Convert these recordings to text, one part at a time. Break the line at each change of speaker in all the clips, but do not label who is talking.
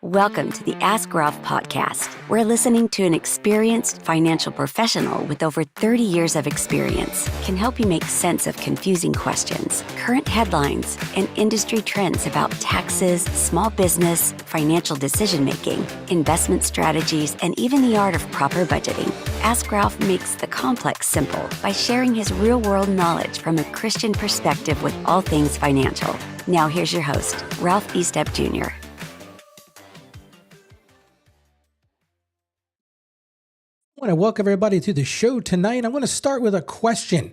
Welcome to the Ask Ralph podcast. We're listening to an experienced financial professional with over 30 years of experience can help you make sense of confusing questions, current headlines, and industry trends about taxes, small business, financial decision-making, investment strategies, and even the art of proper budgeting. Ask Ralph makes the complex simple by sharing his real-world knowledge from a Christian perspective with all things financial. Now here's your host, Ralph Estep Jr.
I want to welcome everybody to the show tonight. I'm going to start with a question.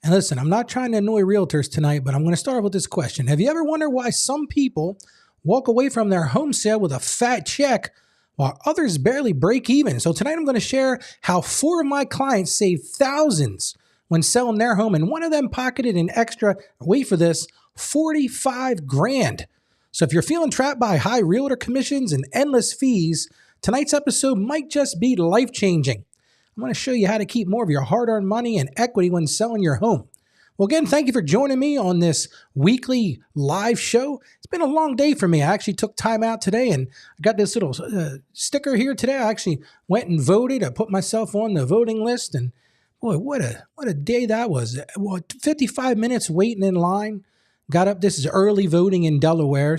And listen, I'm not trying to annoy realtors tonight, but I'm going to start with this question. Have you ever wondered why some people walk away from their home sale with a fat check while others barely break even? So tonight I'm going to share how 4 of my clients saved thousands when selling their home, and one of them pocketed an extra, wait for this, 45 grand. So if you're feeling trapped by high realtor commissions and endless fees, tonight's episode might just be life-changing. I'm going to show you how to keep more of your hard-earned money and equity when selling your home. Well, again, thank you for joining me on this weekly live show. It's been a long day for me. I actually took time out today, and I got this little sticker here today. I actually went and voted. I put myself on the voting list, and boy, what a day that was. Well, 55 minutes waiting in line. Got up. This is early voting in Delaware,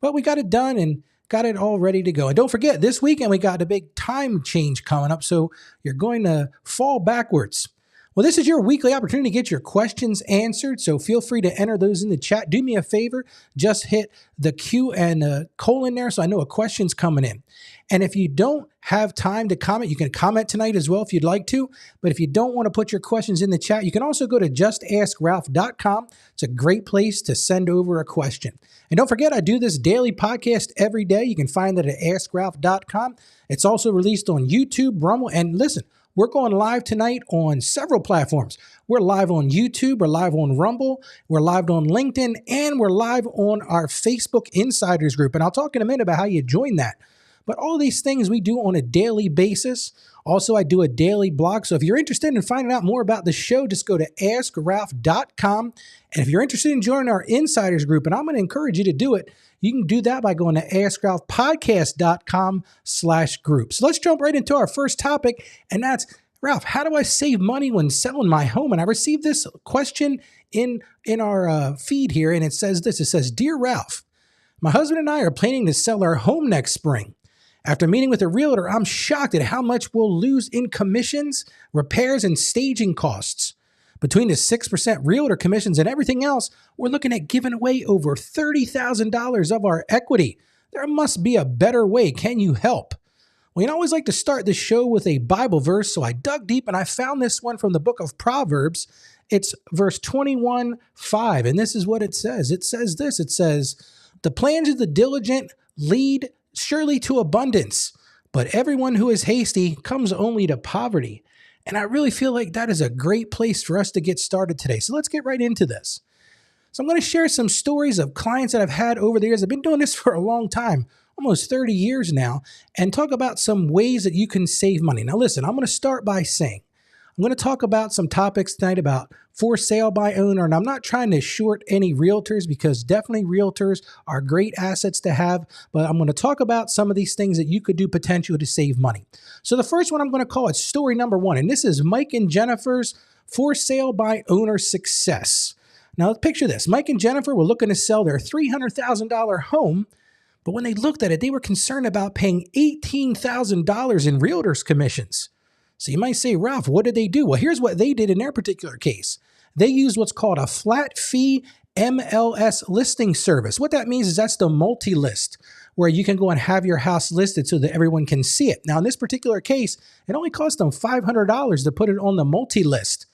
but we got it done and got it all ready to go. And don't forget, this weekend we got a big time change coming up, so you're going to fall backwards. Well, this is your weekly opportunity to get your questions answered, so feel free to enter those in the chat. Do me a favor, just hit the Q and colon there so I know a question's coming in. And if you don't have time to comment, you can comment tonight as well if you'd like to. But if you don't want to put your questions in the chat, you can also go to justaskralph.com. It's a great place to send over a question. And don't forget, I do this daily podcast every day. You can find that at askralph.com. It's also released on YouTube, Rumble, and listen, we're going live tonight on several platforms. We're live on YouTube, we're live on Rumble, we're live on LinkedIn, and we're live on our Facebook Insiders group. And I'll talk in a minute about how you join that. But all these things we do on a daily basis. Also, I do a daily blog. So if you're interested in finding out more about the show, just go to askralph.com. And if you're interested in joining our Insiders group, and I'm going to encourage you to do it, you can do that by going to askralphpodcast.com/group. So let's jump right into our first topic. And that's, Ralph, how do I save money when selling my home? And I received this question in our feed here. And it says this, it says, Dear Ralph, my husband and I are planning to sell our home next spring. After meeting with a realtor, I'm shocked at how much we'll lose in commissions, repairs, and staging costs. Between the 6% realtor commissions and everything else, we're looking at giving away over $30,000 of our equity. There must be a better way. Can you help? We always like to start the show with a Bible verse, so I dug deep and I found this one from the book of Proverbs. It's verse 21:5, and this is what it says. It says this, it says, the plans of the diligent lead surely to abundance, but everyone who is hasty comes only to poverty. And I really feel like that is a great place for us to get started today. So let's get right into this. So I'm going to share some stories of clients that I've had over the years. I've been doing this for a long time, almost 30 years now, and talk about some ways that you can save money. Now listen, I'm going to start by saying, I'm going to talk about some topics tonight about for sale by owner, and I'm not trying to short any realtors because definitely realtors are great assets to have, but I'm going to talk about some of these things that you could do potentially to save money. So the first one I'm going to call it story number 1, and this is Mike and Jennifer's for sale by owner success. Now let's picture this. Mike and Jennifer were looking to sell their $300,000 home, but when they looked at it, they were concerned about paying $18,000 in realtors commissions. So you might say, Ralph, what did they do? Well, here's what they did in their particular case. They used what's called a flat fee MLS listing service. What that means is that's the multi-list where you can go and have your house listed so that everyone can see it. Now, in this particular case, it only cost them $500 to put it on the multi-list.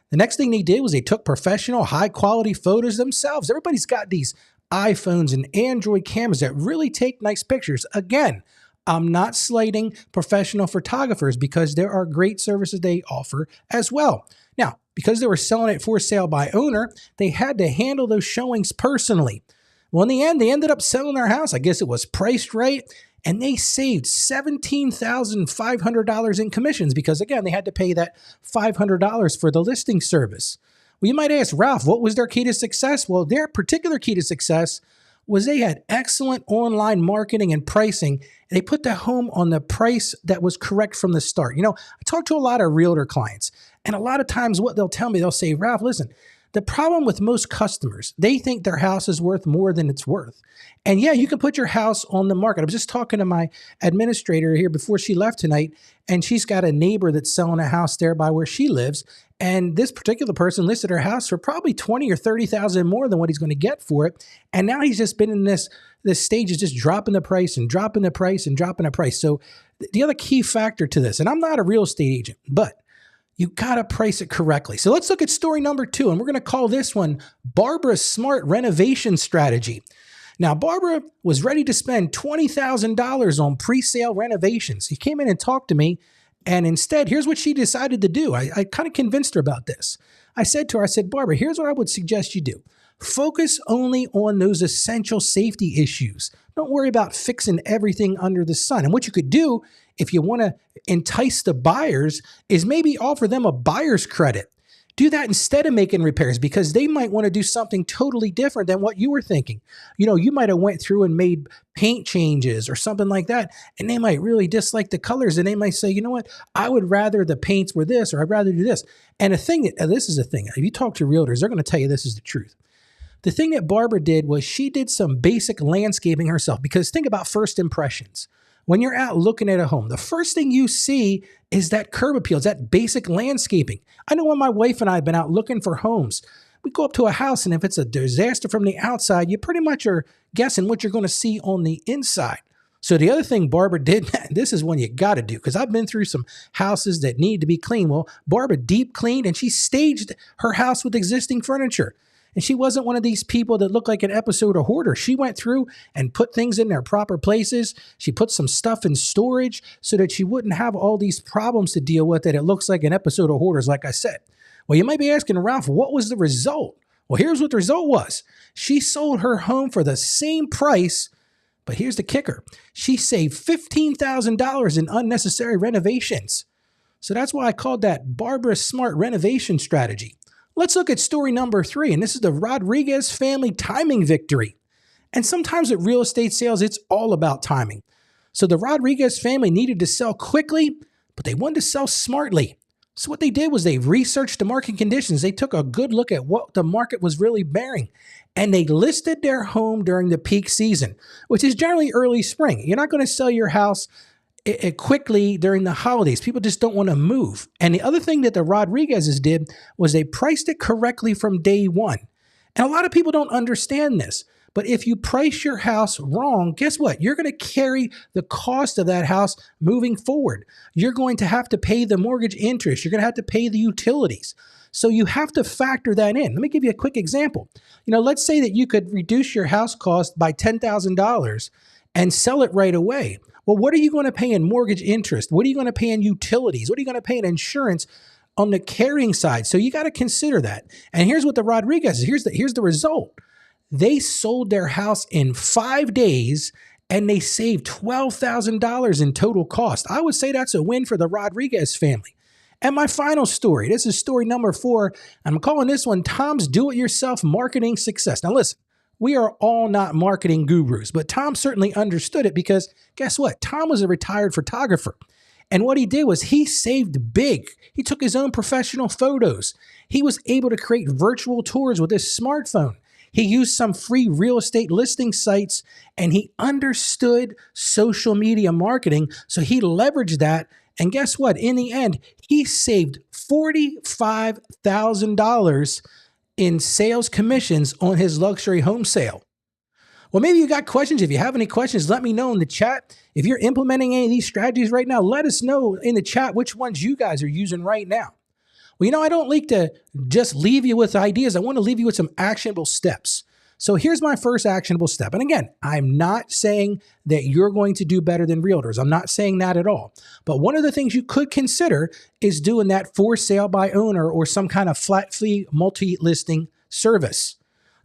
The next thing they did was they took professional, high-quality photos themselves. Everybody's got these iPhones and Android cameras that really take nice pictures. Again, I'm not slighting professional photographers because there are great services they offer as well. Now, because they were selling it for sale by owner, they had to handle those showings personally. Well, in the end, they ended up selling their house. I guess it was priced right, and they saved $17,500 in commissions because, again, they had to pay that $500 for the listing service. Well, you might ask, Ralph, what was their key to success? Well, their particular key to success was they had excellent online marketing and pricing. They put the home on the price that was correct from the start. I talk to a lot of realtor clients, and a lot of times what they'll tell me, they'll say, Ralph, listen, the problem with most customers, they think their house is worth more than it's worth. And yeah, you can put your house on the market. I was just talking to my administrator here before she left tonight, and she's got a neighbor that's selling a house there by where she lives. And this particular person listed her house for probably 20 or 30,000 more than what he's going to get for it. And now he's just been in this stage is just dropping the price and dropping the price and dropping the price. So the other key factor to this, and I'm not a real estate agent, but you got to price it correctly. So let's look at story number 2, and we're going to call this one Barbara's Smart Renovation Strategy. Now, Barbara was ready to spend $20,000 on pre-sale renovations. He came in and talked to me, and instead, here's what she decided to do. I kind of convinced her about this. I said to her, Barbara, here's what I would suggest you do. Focus only on those essential safety issues. Don't worry about fixing everything under the sun. And what you could do if you want to entice the buyers is maybe offer them a buyer's credit. Do that instead of making repairs, because they might want to do something totally different than what you were thinking. You might have went through and made paint changes or something like that, and they might really dislike the colors, and they might say, you know what, I would rather the paints were this, or I'd rather do this. And this is the thing, if you talk to realtors, they're going to tell you this is the truth. The thing that Barbara did was she did some basic landscaping herself, because think about first impressions. When you're out looking at a home, the first thing you see is that curb appeal, that basic landscaping. I know when my wife and I have been out looking for homes, we go up to a house, and if it's a disaster from the outside, you pretty much are guessing what you're going to see on the inside. So the other thing Barbara did, this is one you got to do, because I've been through some houses that need to be cleaned. Well, Barbara deep cleaned, and she staged her house with existing furniture. And she wasn't one of these people that looked like an episode of Hoarder. She went through and put things in their proper places. She put some stuff in storage so that she wouldn't have all these problems to deal with that it looks like an episode of Hoarders, like I said. Well, you might be asking, Ralph, what was the result? Well, here's what the result was. She sold her home for the same price, but here's the kicker. She saved $15,000 in unnecessary renovations. So that's why I called that Barbara's Smart Renovation Strategy. Let's look at story number 3, and this is the Rodriguez family timing victory. And sometimes at real estate sales, it's all about timing. So the Rodriguez family needed to sell quickly, but they wanted to sell smartly. So what they did was they researched the market conditions. They took a good look at what the market was really bearing, and they listed their home during the peak season, which is generally early spring. You're not going to sell your house quickly during the holidays. People just don't want to move. And the other thing that the Rodriguezes did was they priced it correctly from day one. And a lot of people don't understand this. But if you price your house wrong, guess what? You're going to carry the cost of that house moving forward. You're going to have to pay the mortgage interest. You're going to have to pay the utilities. So you have to factor that in. Let me give you a quick example. Let's say that you could reduce your house cost by $10,000 and sell it right away. Well, what are you going to pay in mortgage interest? What are you going to pay in utilities? What are you going to pay in insurance on the carrying side? So you got to consider that. And here's what the Rodriguez, here's the result. They sold their house in 5 days, and they saved $12,000 in total cost. I would say that's a win for the Rodriguez family. And my final story, this is story number 4. I'm calling this one Tom's Do-It-Yourself Marketing Success. Now listen, we are all not marketing gurus, but Tom certainly understood it, because guess what? Tom was a retired photographer. And what he did was he saved big. He took his own professional photos. He was able to create virtual tours with his smartphone. He used some free real estate listing sites, and he understood social media marketing. So he leveraged that. And guess what? In the end, he saved $45,000 in sales commissions on his luxury home sale. Well, maybe you got questions. If you have any questions, let me know in the chat. If you're implementing any of these strategies right now, let us know in the chat which ones you guys are using right now. Well, I don't like to just leave you with ideas. I want to leave you with some actionable steps. So here's my first actionable step. And again, I'm not saying that you're going to do better than realtors. I'm not saying that at all. But one of the things you could consider is doing that for sale by owner or some kind of flat fee multi-listing service.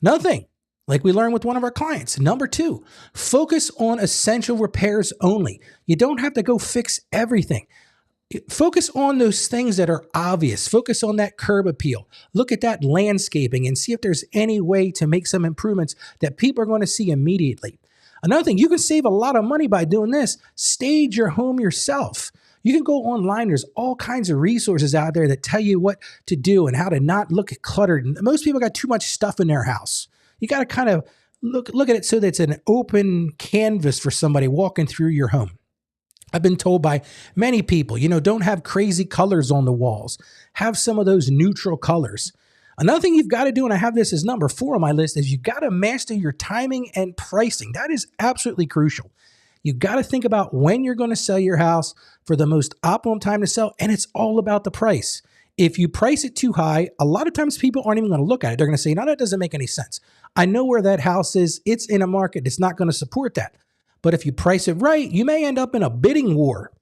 Another thing, like we learned with one of our clients. Number 2, focus on essential repairs only. You don't have to go fix everything. Focus on those things that are obvious. Focus on that curb appeal. Look at that landscaping and see if there's any way to make some improvements that people are going to see immediately. Another thing, you can save a lot of money by doing this. Stage your home yourself. You can go online. There's all kinds of resources out there that tell you what to do and how to not look cluttered. Most people got too much stuff in their house. You got to kind of look at it so that it's an open canvas for somebody walking through your home. I've been told by many people, don't have crazy colors on the walls. Have some of those neutral colors. Another thing you've got to do, and I have this as number 4 on my list, is you got to master your timing and pricing. That is absolutely crucial. You got to think about when you're going to sell your house for the most optimum time to sell, and it's all about the price. If you price it too high, a lot of times people aren't even going to look at it. They're going to say, no, that doesn't make any sense. I know where that house is. It's in a market that's not going to support that. But if you price it right, you may end up in a bidding war.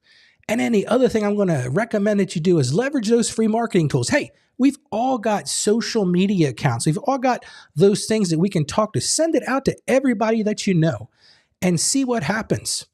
And then the other thing I'm going to recommend that you do is leverage those free marketing tools. Hey, we've all got social media accounts. We've all got those things that we can talk to. Send it out to everybody that you know and see what happens.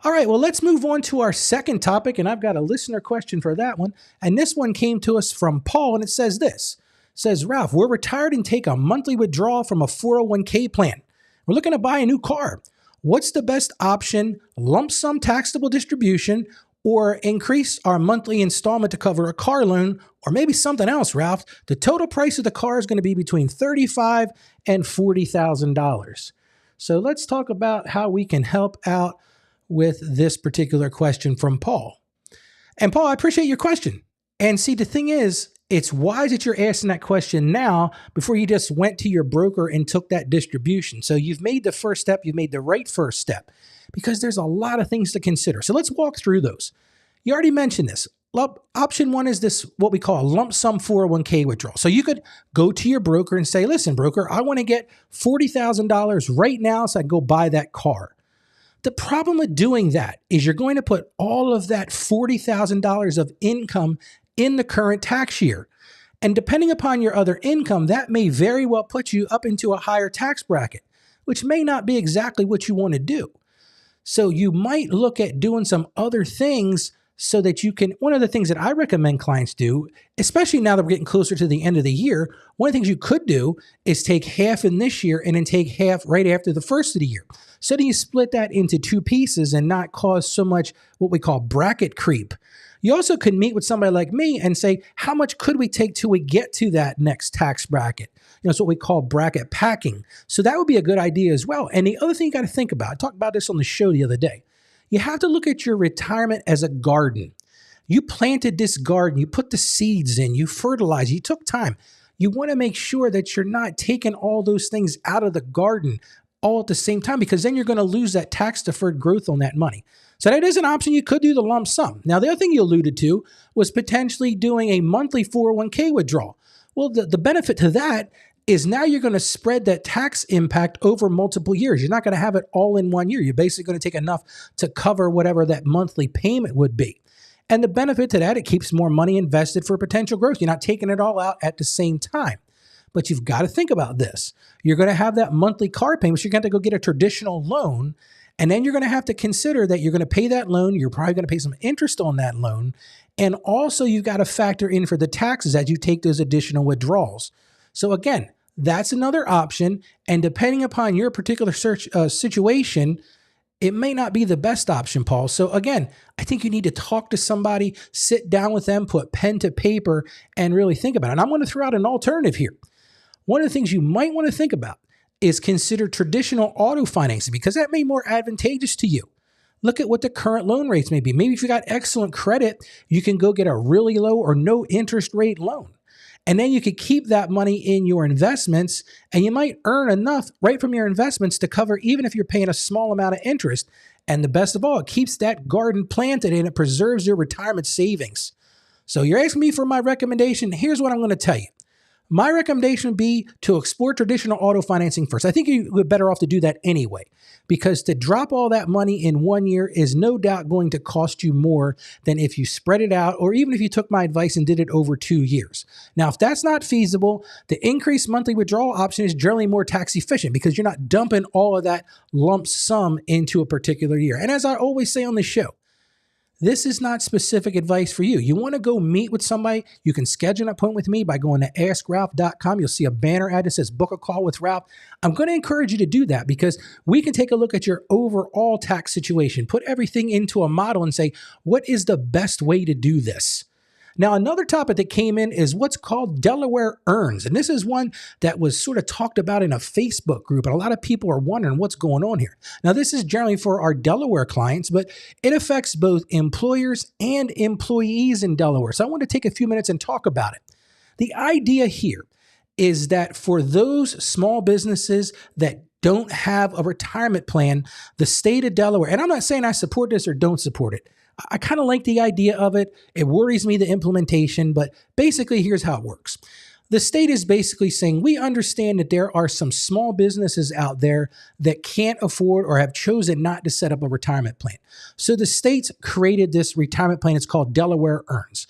All right, well, let's move on to our second topic. And I've got a listener question for that one. And this one came to us from Paul, and it says this. It says, Ralph, we're retired and take a monthly withdrawal from a 401k plan. We're looking to buy a new car. What's the best option, lump sum taxable distribution, or increase our monthly installment to cover a car loan, or maybe something else, Ralph? The total price of the car is going to be between $35,000 and $40,000. So let's talk about how we can help out with this particular question from Paul. And Paul, I appreciate your question. And see, the thing is, it's wise that you're asking that question now before you just went to your broker and took that distribution. So you've made the first step. You've made the right first step because there's a lot of things to consider. So let's walk through those. You already mentioned this. Option 1 is this, what we call a lump sum 401k withdrawal. So you could go to your broker and say, listen, broker, I want to get $40,000 right now so I can go buy that car. The problem with doing that is you're going to put all of that $40,000 of income in the current tax year. And depending upon your other income, that may very well put you up into a higher tax bracket, which may not be exactly what you want to do. So you might look at doing some other things so that you can, one of the things that I recommend clients do, especially now that we're getting closer to the end of the year, one of the things you could do is take half in this year and then take half right after the first of the year. So then you split that into 2 pieces and not cause so much what we call bracket creep. You also could meet with somebody like me and say, how much could we take till we get to that next tax bracket? It's what we call bracket packing. So that would be a good idea as well. And the other thing you got to think about, I talked about this on the show the other day. You have to look at your retirement as a garden. You planted this garden, you put the seeds in, you fertilized, you took time. You want to make sure that you're not taking all those things out of the garden all at the same time, because then you're going to lose that tax deferred growth on that money. So that is an option. You could do the lump sum. Now, the other thing you alluded to was potentially doing a monthly 401k withdrawal. Well, the benefit to that is now you're going to spread that tax impact over multiple years. You're not going to have it all in one year. You're basically going to take enough to cover whatever that monthly payment would be. And the benefit to that, it keeps more money invested for potential growth. You're not taking it all out at the same time. But you've got to think about this. You're going to have that monthly car payment. So you're going to have to go get a traditional loan. And then you're going to have to consider that you're going to pay that loan. You're probably going to pay some interest on that loan. And also you've got to factor in for the taxes as you take those additional withdrawals. So again, that's another option. And depending upon your particular situation, it may not be the best option, Paul. So again, I think you need to talk to somebody, sit down with them, put pen to paper, and really think about it. And I'm going to throw out an alternative here. One of the things you might want to think about is consider traditional auto financing, because that may be more advantageous to you. Look at what the current loan rates may be. Maybe if you got excellent credit, you can go get a really low or no interest rate loan. And then you could keep that money in your investments, and you might earn enough right from your investments to cover even if you're paying a small amount of interest. And the best of all, it keeps that garden planted and it preserves your retirement savings. So you're asking me for my recommendation. Here's what I'm going to tell you. My recommendation would be to explore traditional auto financing first. I think you would better off to do that anyway, because to drop all that money in 1 year is no doubt going to cost you more than if you spread it out, or even if you took my advice and did it over 2 years. Now, if that's not feasible, the increased monthly withdrawal option is generally more tax efficient because you're not dumping all of that lump sum into a particular year. And as I always say on the show, this is not specific advice for you. You want to go meet with somebody, you can schedule an appointment with me by going to askralph.com. You'll see a banner ad that says book a call with Ralph. I'm going to encourage you to do that because we can take a look at your overall tax situation, put everything into a model and say, what is the best way to do this? Now, another topic that came in is what's called Delaware Earns. And this is one that was sort of talked about in a Facebook group. And a lot of people are wondering what's going on here. Now, this is generally for our Delaware clients, but it affects both employers and employees in Delaware. So I want to take a few minutes and talk about it. The idea here is that for those small businesses that don't have a retirement plan, the state of Delaware, and I'm not saying I support this or don't support it. I kind of like the idea of it. It worries me, the implementation, but basically here's how it works. The state is basically saying, we understand that there are some small businesses out there that can't afford or have chosen not to set up a retirement plan. So the state's created this retirement plan. It's called Delaware Earns.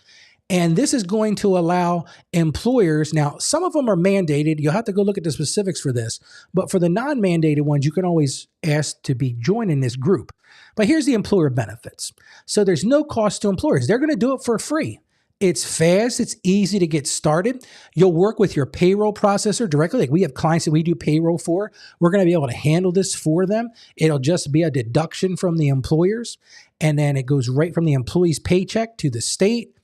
And this is going to allow employers, now some of them are mandated, you'll have to go look at the specifics for this, but for the non-mandated ones, you can always ask to be joining this group. But here's the employer benefits. So there's no cost to employers. They're going to do it for free. It's fast. It's easy to get started. You'll work with your payroll processor directly. Like we have clients that we do payroll for. We're going to be able to handle this for them. It'll just be a deduction from the employers. And then it goes right from the employee's paycheck to the state.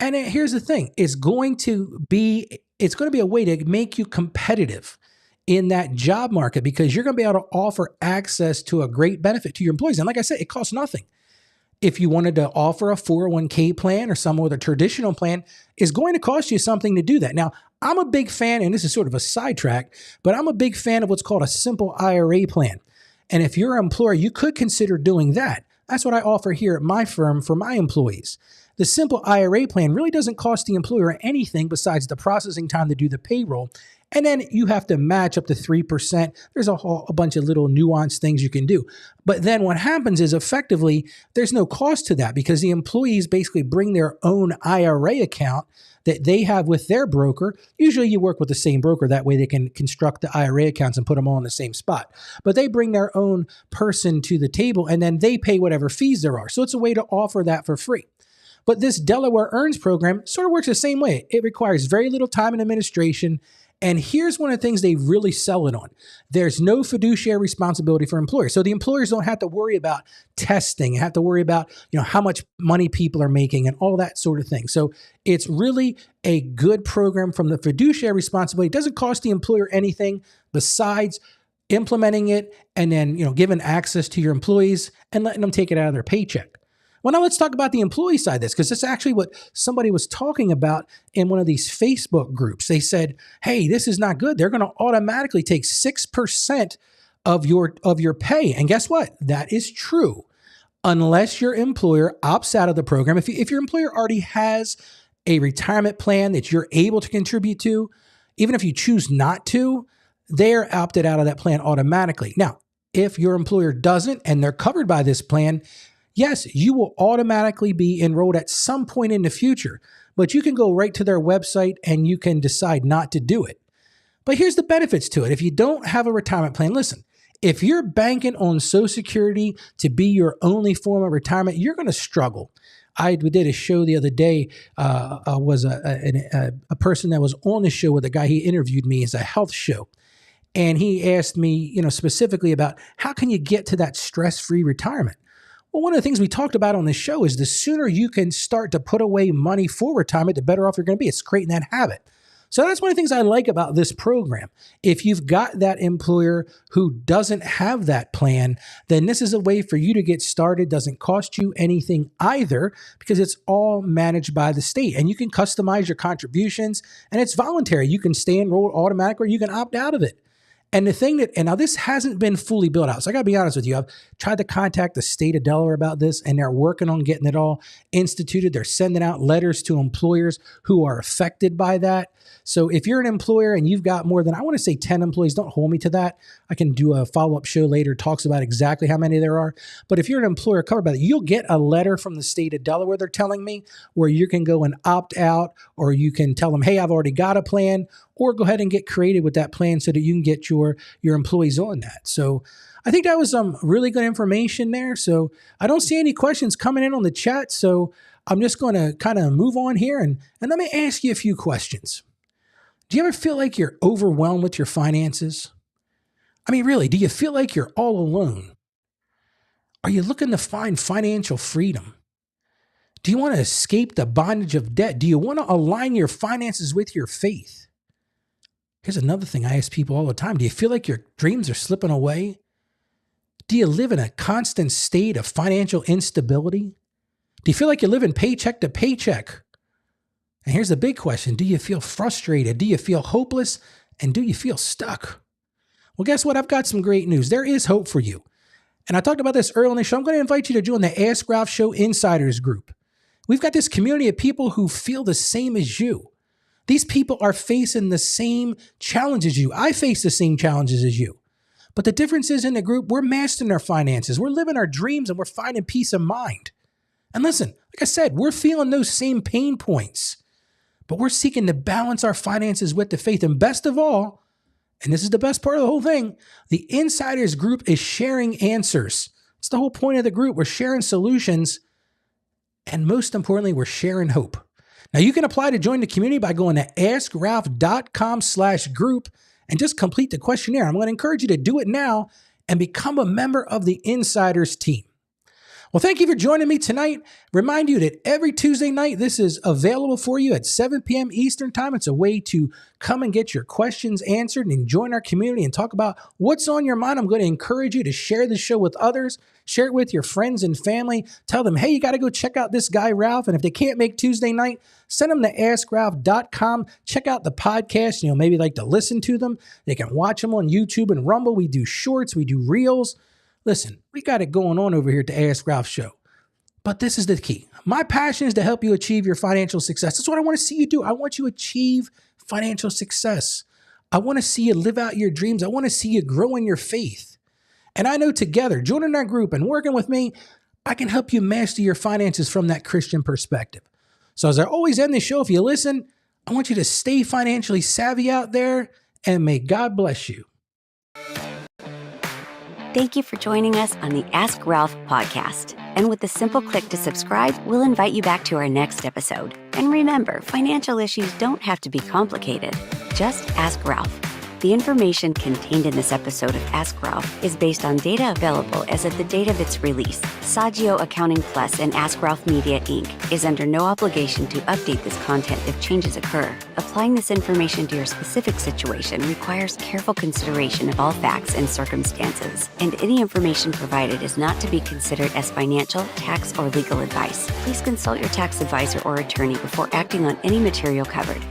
And here's the thing, it's going to be a way to make you competitive in that job market because you're going to be able to offer access to a great benefit to your employees. And like I said, it costs nothing. If you wanted to offer a 401k plan or some other traditional plan, it's going to cost you something to do that. Now, I'm a big fan, and this is sort of a sidetrack, but I'm a big fan of what's called a simple IRA plan. And if you're an employer, you could consider doing that. That's what I offer here at my firm for my employees. The simple IRA plan really doesn't cost the employer anything besides the processing time to do the payroll. And then you have to match up to 3%. There's a bunch of little nuanced things you can do. But then what happens is effectively there's no cost to that because the employees basically bring their own IRA account that they have with their broker. Usually you work with the same broker. That way they can construct the IRA accounts and put them all in the same spot. But they bring their own person to the table and then they pay whatever fees there are. So it's a way to offer that for free. But this Delaware Earns program sort of works the same way. It requires very little time and administration. And here's one of the things they really sell it on. There's no fiduciary responsibility for employers. So the employers don't have to worry about testing, have to worry about, how much money people are making and all that sort of thing. So it's really a good program from the fiduciary responsibility. It doesn't cost the employer anything besides implementing it and then, giving access to your employees and letting them take it out of their paycheck. Well, now let's talk about the employee side of this, because that's actually what somebody was talking about in one of these Facebook groups. They said, hey, this is not good. They're going to automatically take 6% of your pay. And guess what? That is true. Unless your employer opts out of the program. If your employer already has a retirement plan that you're able to contribute to, even if you choose not to, they're opted out of that plan automatically. Now, if your employer doesn't and they're covered by this plan, yes, you will automatically be enrolled at some point in the future, but you can go right to their website and you can decide not to do it. But here's the benefits to it. If you don't have a retirement plan, listen, if you're banking on Social Security to be your only form of retirement, you're going to struggle. We did a show the other day, was a person that was on the show with a guy, he interviewed me as a health show. And he asked me, specifically about how can you get to that stress-free retirement? Well, one of the things we talked about on this show is the sooner you can start to put away money for retirement, the better off you're going to be. It's creating that habit. So that's one of the things I like about this program. If you've got that employer who doesn't have that plan, then this is a way for you to get started. Doesn't cost you anything either because it's all managed by the state and you can customize your contributions and it's voluntary. You can stay enrolled automatically or you can opt out of it. And the thing and now this hasn't been fully built out. So I got to be honest with you. I've tried to contact the state of Delaware about this and they're working on getting it all instituted. They're sending out letters to employers who are affected by that. So if you're an employer and you've got more than, I want to say 10 employees, don't hold me to that. I can do a follow-up show later, talks about exactly how many there are. But if you're an employer covered by that, you'll get a letter from the state of Delaware, they're telling me, where you can go and opt out, or you can tell them, hey, I've already got a plan, or go ahead and get creative with that plan so that you can get your employees on that. So I think that was some really good information there. So I don't see any questions coming in on the chat. So I'm just going to kind of move on here and let me ask you a few questions. Do you ever feel like you're overwhelmed with your finances? I mean, really, do you feel like you're all alone? Are you looking to find financial freedom? Do you want to escape the bondage of debt? Do you want to align your finances with your faith? Here's another thing I ask people all the time. Do you feel like your dreams are slipping away? Do you live in a constant state of financial instability? Do you feel like you're living paycheck to paycheck? And here's the big question. Do you feel frustrated? Do you feel hopeless? And do you feel stuck? Well, guess what? I've got some great news. There is hope for you. And I talked about this earlier in the show. I'm going to invite you to join the Ask Ralph Show Insiders group. We've got this community of people who feel the same as you. These people are facing the same challenges as you. I face the same challenges as you. But the difference is in the group, we're mastering our finances. We're living our dreams and we're finding peace of mind. And listen, like I said, we're feeling those same pain points, but we're seeking to balance our finances with the faith. And best of all, and this is the best part of the whole thing, the Insiders group is sharing answers. It's the whole point of the group. We're sharing solutions. And most importantly, we're sharing hope. Now you can apply to join the community by going to askralph.com/group and just complete the questionnaire. I'm going to encourage you to do it now and become a member of the Insiders team. Well, thank you for joining me tonight. Remind you that every Tuesday night, this is available for you at 7 p.m. Eastern Time. It's a way to come and get your questions answered and join our community and talk about what's on your mind. I'm going to encourage you to share the show with others. Share it with your friends and family. Tell them, hey, you got to go check out this guy, Ralph. And if they can't make Tuesday night, send them to AskRalph.com. Check out the podcast. Maybe like to listen to them. They can watch them on YouTube and Rumble. We do shorts. We do reels. Listen, we got it going on over here at the Ask Ralph Show. But this is the key. My passion is to help you achieve your financial success. That's what I want to see you do. I want you to achieve financial success. I want to see you live out your dreams. I want to see you grow in your faith. And I know together, joining our group and working with me, I can help you master your finances from that Christian perspective. So as I always end the show, if you listen, I want you to stay financially savvy out there, and may God bless you.
Thank you for joining us on the Ask Ralph podcast. And with a simple click to subscribe, we'll invite you back to our next episode. And remember, financial issues don't have to be complicated. Just ask Ralph. The information contained in this episode of Ask Ralph is based on data available as of the date of its release. Saggio Accounting Plus and Ask Ralph Media, Inc. is under no obligation to update this content if changes occur. Applying this information to your specific situation requires careful consideration of all facts and circumstances, and any information provided is not to be considered as financial, tax, or legal advice. Please consult your tax advisor or attorney before acting on any material covered.